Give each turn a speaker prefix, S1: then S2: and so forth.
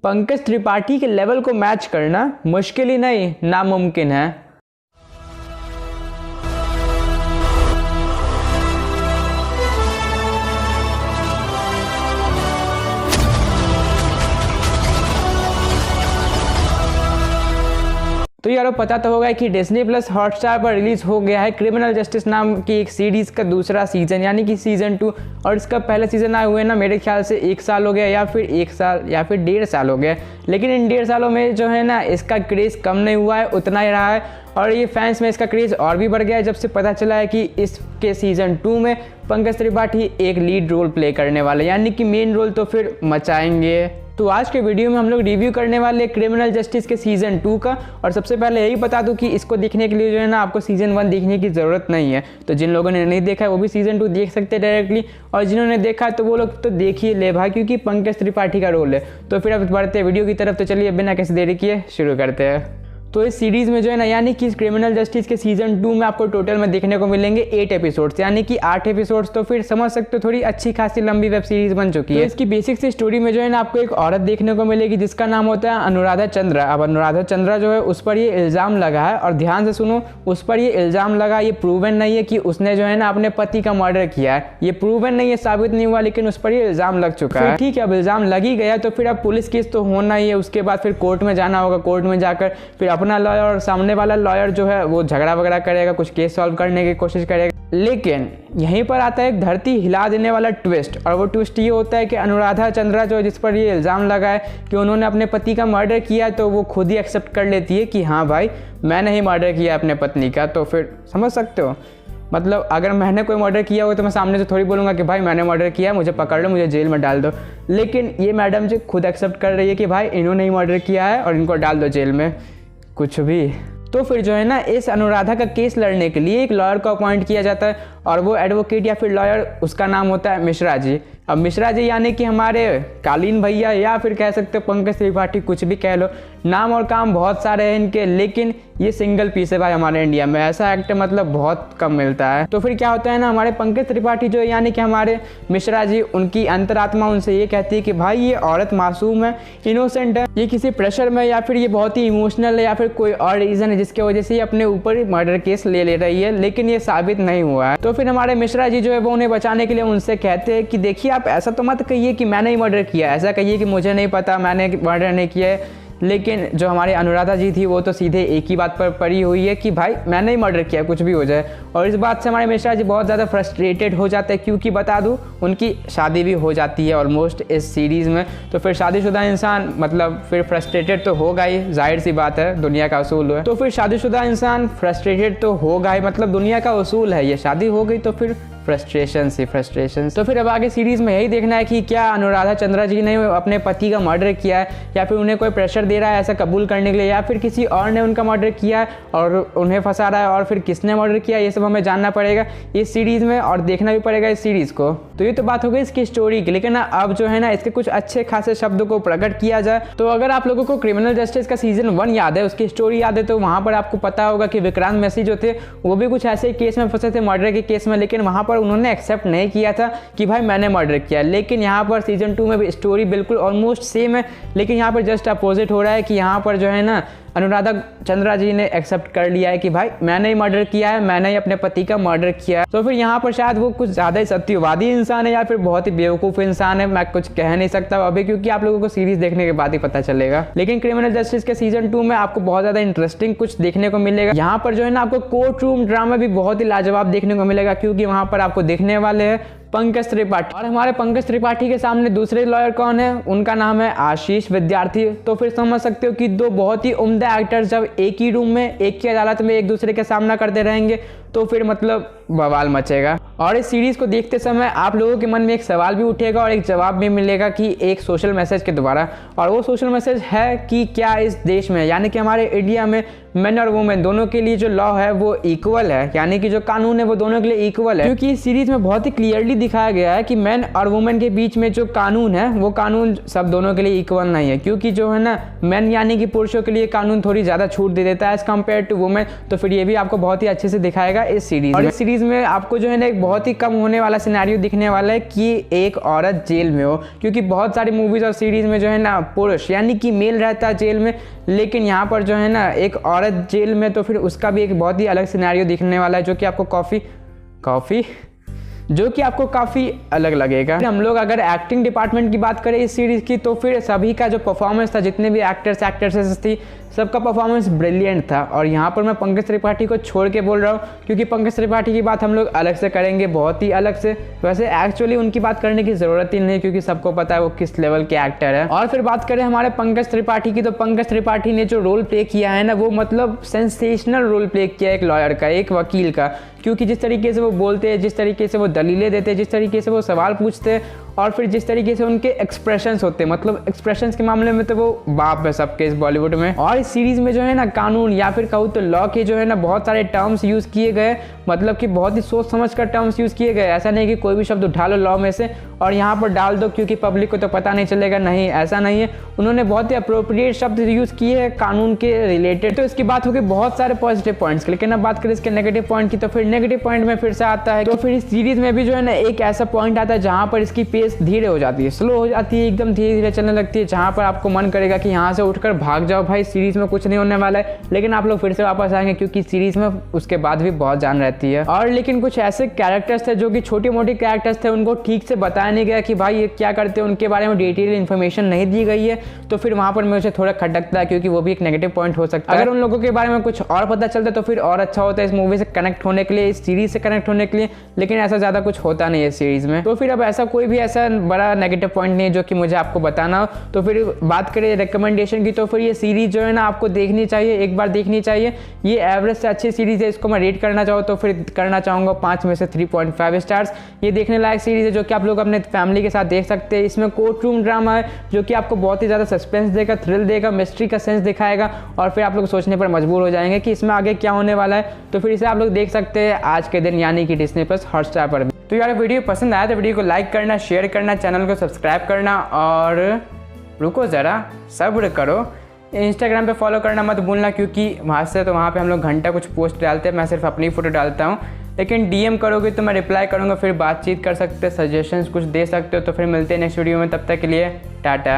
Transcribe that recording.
S1: पंकज त्रिपाठी के लेवल को मैच करना मुश्किल ही नहीं, नामुमकिन है। तो यार पता तो होगा कि डिज्नी प्लस हॉटस्टार पर रिलीज हो गया है क्रिमिनल जस्टिस नाम की एक सीरीज का दूसरा सीजन, यानी कि सीजन 2। और इसका पहला सीजन आए हुए ना मेरे ख्याल से 1 साल हो गया, या फिर 1 साल या फिर 1.5 साल हो गया। लेकिन इन 1.5 सालों में जो है ना इसका क्रेज़ कम नहीं हुआ है, उतना ही रहा है। और ये फैंस में इसका क्रेज़ और भी बढ़ गया है जब से पता चला है कि इसके सीजन 2 में पंकज त्रिपाठी एक लीड रोल प्ले करने वाले, यानी कि मेन रोल तो फिर मचाएंगे। तो आज के वीडियो में हम लोग रिव्यू करने वाले क्रिमिनल जस्टिस के सीजन 2 का। और सबसे पहले यही बता दूं कि इसको देखने के लिए जो है ना आपको सीजन 1 देखने की ज़रूरत नहीं है। तो जिन लोगों ने नहीं देखा है वो भी सीजन 2 देख सकते हैं डायरेक्टली, और जिन्होंने देखा है तो वो लोग तो देखिए ले भाई, क्योंकि पंकज त्रिपाठी का रोल है। तो फिर अब बढ़ते हैं वीडियो की तरफ। तो चलिए बिना किसी देरी किए शुरू करते हैं। तो इस सीरीज़ में जो है ना, यानी कि क्रिमिनल जस्टिस के सीजन 2 में आपको टोटल में देखने को मिलेंगे 8 एपिसोड्स, यानी कि 8 एपिसोड्स। तो फिर समझ सकते हो थोड़ी अच्छी खासी लंबी वेब सीरीज बन चुकी है। तो इसकी बेसिक सी स्टोरी में जो है ना आपको एक औरत देखने को मिलेगी जिसका नाम होता है अनुराधा चंद्रा। अब अनुराधा चंद्रा जो है उस पर ये इल्ज़ाम लगा है, और ध्यान से सुनो, उस पर ये इल्ज़ाम लगा, ये प्रूवन नहीं है कि उसने जो है ना अपने पति का मर्डर किया है। ये प्रूवन नहीं है, साबित नहीं हुआ, लेकिन उस पर ये इल्ज़ाम लग चुका है। ठीक है, अब इल्ज़ाम लग ही गया तो फिर अब पुलिस केस तो होना ही है। उसके बाद फिर कोर्ट में जाना होगा, कोर्ट में जाकर फिर अपना लॉयर और सामने वाला लॉयर जो है वो झगड़ा वगैरह करेगा, कुछ केस सॉल्व करने की कोशिश करेगा। लेकिन यहीं पर आता है एक धरती हिला देने वाला ट्विस्ट, और वो ट्विस्ट ये होता है कि अनुराधा चंद्रा जो जिस पर ये इल्ज़ाम लगा है कि उन्होंने अपने पति का मर्डर किया, तो वो खुद ही एक्सेप्ट कर लेती है कि हाँ भाई मैंने ही मर्डर किया अपने पत्नी का। तो फिर समझ सकते हो, मतलब अगर मैंने कोई मर्डर किया हो तो मैं सामने से थोड़ी बोलूँगा कि भाई मैंने मर्डर किया, मुझे पकड़ लो, मुझे जेल में डाल दो। लेकिन ये मैडम जी खुद एक्सेप्ट कर रही है कि भाई इन्होंने ही मर्डर किया है और इनको डाल दो जेल में, कुछ भी। तो फिर जो है ना इस अनुराधा का केस लड़ने के लिए एक लॉयर को अपॉइंट किया जाता है, और वो एडवोकेट या फिर लॉयर उसका नाम होता है मिश्रा जी। अब मिश्रा जी यानी कि हमारे कालीन भैया, या फिर कह सकते हो पंकज त्रिपाठी, कुछ भी कह लो। नाम और काम बहुत सारे हैं इनके, लेकिन ये सिंगल पीस है भाई हमारे इंडिया में। ऐसा एक्टर मतलब बहुत कम मिलता है। तो फिर क्या होता है ना, हमारे पंकज त्रिपाठी जो यानी कि हमारे मिश्रा जी, उनकी अंतरात्मा उनसे ये कहती है कि भाई ये औरत मासूम है, इनोसेंट है, ये किसी प्रेशर में या फिर ये बहुत ही इमोशनल है या फिर कोई और रीज़न है जिसकी वजह से ये अपने ऊपर ही मर्डर केस ले रही है, लेकिन ये साबित नहीं हुआ है। तो फिर हमारे मिश्रा जी जो है वो उन्हें बचाने के लिए उनसे कहते हैं कि देखिए आप ऐसा तो मत कहिए कि मैंने ही मर्डर किया, ऐसा कहिए कि मुझे नहीं पता, मैंने मर्डर नहीं किया है। लेकिन जो हमारी अनुराधा जी थी वो तो सीधे एक ही बात पर पड़ी हुई है कि भाई मैंने ही मर्डर किया, कुछ भी हो जाए। और इस बात से हमारे मिश्रा जी बहुत ज़्यादा फ्रस्ट्रेटेड हो जाते हैं, क्योंकि बता दूं उनकी शादी भी हो जाती है ऑलमोस्ट इस सीरीज़ में। तो फिर शादीशुदा इंसान मतलब फिर फ्रस्ट्रेटेड तो होगा ही, जाहिर सी बात है, दुनिया का उसूल है। तो फिर शादीशुदा इंसान फ्रस्ट्रेटेड तो होगा ही, मतलब दुनिया का उसूल है ये, शादी हो गई तो फिर फ्रस्ट्रेशन। तो फिर अब आगे सीरीज में यही देखना है कि क्या अनुराधा चंद्रा जी ने अपने पति का मर्डर किया है, या फिर उन्हें कोई प्रेशर दे रहा है ऐसा कबूल करने के लिए, या फिर किसी और ने उनका मर्डर किया है और उन्हें फंसा रहा है, और फिर किसने मर्डर किया, ये सब हमें जानना पड़ेगा इस सीरीज में, और देखना भी पड़ेगा इस सीरीज को। तो ये तो बात हो गई इसकी स्टोरी की, लेकिन अब जो है ना इसके कुछ अच्छे खासे शब्दों को प्रकट किया जाए। तो अगर आप लोगों को क्रिमिनल जस्टिस का सीजन 1 याद है, उसकी स्टोरी याद है, तो वहाँ पर आपको पता होगा कि विक्रांत मैसी जो थे वो भी कुछ ऐसे केस में फंसे थे, मर्डर के केस में, लेकिन वहाँ पर उन्होंने एक्सेप्ट नहीं किया था कि भाई मैंने मर्डर किया। लेकिन यहाँ पर सीजन 2 में भी स्टोरी बिल्कुल ऑलमोस्ट सेम है, लेकिन यहाँ पर जस्ट अपोजिट हो रहा है कि यहाँ पर जो है ना अनुराधा चंद्रा जी ने एक्सेप्ट कर लिया है कि भाई मैंने ही मर्डर किया है, मैंने ही अपने पति का मर्डर किया है। तो फिर यहाँ पर शायद वो कुछ ज़्यादा ही सत्यवादी इंसान है या फिर बहुत ही बेवकूफ़ इंसान है, मैं कुछ कह नहीं सकता अभी, क्योंकि आप लोगों को सीरीज देखने के बाद ही पता चलेगा। लेकिन क्रिमिनल जस्टिस के सीजन 2 में आपको बहुत ज़्यादा इंटरेस्टिंग कुछ देखने को मिलेगा। यहाँ पर जो है ना आपको कोर्ट रूम ड्रामा भी बहुत ही लाजवाब देखने को मिलेगा, क्योंकि वहाँ पर आपको देखने वाले हैं पंकज त्रिपाठी, और हमारे पंकज त्रिपाठी के सामने दूसरे लॉयर कौन है, उनका नाम है आशीष विद्यार्थी। तो फिर समझ सकते हो कि दो बहुत ही उम्दा एक्टर्स जब एक ही रूम में एक ही अदालत में एक दूसरे के सामना करते रहेंगे तो फिर मतलब बवाल मचेगा। और इस सीरीज को देखते समय आप लोगों के मन में एक सवाल भी उठेगा और एक जवाब भी मिलेगा कि एक सोशल मैसेज के द्वारा, और वो सोशल मैसेज है कि क्या इस देश में यानी कि हमारे इंडिया में मेन और वुमेन दोनों के लिए जो लॉ है वो इक्वल है, यानी कि जो कानून है वो दोनों के लिए इक्वल है। क्योंकि इस सीरीज में बहुत ही क्लियरली दिखाया गया है कि मेन और वुमेन के बीच में जो कानून है वो कानून सब दोनों के लिए इक्वल नहीं है। क्योंकि जो है ना मेन यानी कि पुरुषों के लिए कानून थोड़ी ज़्यादा छूट दे देता है एज कम्पेयर टू वुमेन। तो फिर ये भी आपको बहुत ही अच्छे से दिखाएगा जाएगा इस सीरीज में। और इस सीरीज में आपको जो है ना एक बहुत ही कम होने वाला सिनेरियो दिखने वाला है कि एक औरत जेल में हो, क्योंकि बहुत सारी मूवीज और सीरीज में जो है ना पुरुष यानी कि मेल रहता है जेल में, लेकिन यहाँ पर जो है ना एक औरत जेल में, तो फिर उसका भी एक बहुत ही अलग सिनेरियो दिखने वाला है जो कि आपको काफ़ी अलग लगेगा। हम लोग अगर एक्टिंग डिपार्टमेंट की बात करें इस सीरीज़ की, तो फिर सभी का जो परफॉर्मेंस था, जितने भी एक्टर्स एक्ट्रेसेस थी, सबका परफॉर्मेंस ब्रिलियंट था। और यहाँ पर मैं पंकज त्रिपाठी को छोड़ के बोल रहा हूँ, क्योंकि पंकज त्रिपाठी की बात हम लोग अलग से करेंगे, बहुत ही अलग से। वैसे एक्चुअली उनकी बात करने की ज़रूरत ही नहीं, क्योंकि सबको पता है वो किस लेवल के एक्टर है। और फिर बात करें हमारे पंकज त्रिपाठी की, तो पंकज त्रिपाठी ने जो रोल प्ले किया है ना, वो मतलब सेंसेशनल रोल प्ले किया एक लॉयर का, एक वकील का, क्योंकि जिस तरीके से वो बोलते हैं, जिस तरीके से वो दलीलें देते हैं, जिस तरीके से वो सवाल पूछते हैं, और फिर जिस तरीके से उनके एक्सप्रेशंस होते हैं, मतलब एक्सप्रेशंस के मामले में तो वो बाप है सबके इस बॉलीवुड में। और इस सीरीज़ में जो है ना कानून या फिर कहूँ तो लॉ के जो है ना बहुत सारे टर्म्स यूज़ किए गए, मतलब कि बहुत ही सोच समझ कर टर्म्स यूज़ किए गए। ऐसा नहीं कि कोई भी शब्द उठा लो लॉ में से और यहाँ पर डाल दो क्योंकि पब्लिक को तो पता नहीं चलेगा, नहीं ऐसा नहीं है। उन्होंने बहुत ही अप्रोप्रिएट शब्द यूज़ किए हैं कानून के रिलेटेड। तो इसकी बात होगी बहुत सारे पॉजिटिव पॉइंट्स, लेकिन अब बात करें इसके नेगेटिव पॉइंट की, तो फिर नेगेटिव पॉइंट में फिर से आता है, तो फिर इस सीरीज़ में भी जो है ना एक ऐसा पॉइंट आता है जहाँ पर इसकी पेस धीरे हो जाती है, स्लो हो जाती है, एकदम धीरे धीरे चलने लगती है, जहाँ पर आपको मन करेगा कि यहाँ से उठकर भाग जाओ भाई, सीरीज़ में कुछ नहीं होने वाला है, लेकिन आप लोग फिर से वापस आएंगे क्योंकि सीरीज़ में उसके बाद भी बहुत जान रहती है। और लेकिन कुछ ऐसे कैरेक्टर्स थे जो कि छोटी मोटी कैरेक्टर्स थे, उनको ठीक से बताया नहीं गया कि भाई ये क्या करते हैं, उनके बारे में डिटेल इन्फॉर्मेशन नहीं दी गई है, तो फिर वहाँ पर मुझे थोड़ा खटकता है, क्योंकि वो भी एक नेगेटिव पॉइंट हो सकता है। अगर उन लोगों के बारे में कुछ और पता चलता तो फिर और अच्छा होता है इस मूवी से कनेक्ट होने के लिए, इस सीरीज़ से कनेक्ट होने के लिए, लेकिन ऐसा ज़्यादा कुछ होता नहीं है सीरीज़ में। तो फिर अब ऐसा कोई भी ऐसा बड़ा नेगेटिव पॉइंट नहीं है जो कि मुझे आपको बताना हो। तो फिर बात करें रिकमेंडेशन की, तो फिर ये सीरीज़ जो है ना आपको देखनी चाहिए, एक बार देखनी चाहिए। ये एवरेज से अच्छी सीरीज़ है, इसको मैं रेट करना चाहूँ तो फिर करना चाहूँगा 5 में से 3.5 स्टार्स। ये देखने लायक सीरीज़ है जो कि आप लोग अपने फैमिली के साथ देख सकते हैं। इसमें कोर्ट रूम ड्रामा है जो कि आपको बहुत ही ज़्यादा सस्पेंस देगा, थ्रिल देगा, मिस्ट्री का सेंस दिखाएगा, और फिर आप लोग सोचने पर मजबूर हो जाएंगे कि इसमें आगे क्या होने वाला है। तो फिर इसे आप लोग देख सकते हैं आज के दिन, यानी कि डिज्नी प्लस हॉटस्टार पर भी। तो यार वीडियो पसंद आया तो वीडियो को लाइक करना, शेयर करना, चैनल को सब्सक्राइब करना, और रुको ज़रा सब्र करो, इंस्टाग्राम पे फॉलो करना मत भूलना, क्योंकि वहाँ पे हम लोग घंटा कुछ पोस्ट डालते हैं, मैं सिर्फ अपनी फ़ोटो डालता हूँ, लेकिन डीएम करोगे तो मैं रिप्लाई करूँगा, फिर बातचीत कर सकते, सजेशंस कुछ दे सकते हो। तो फिर मिलते हैं नेक्स्ट वीडियो में, तब तक के लिए टाटा।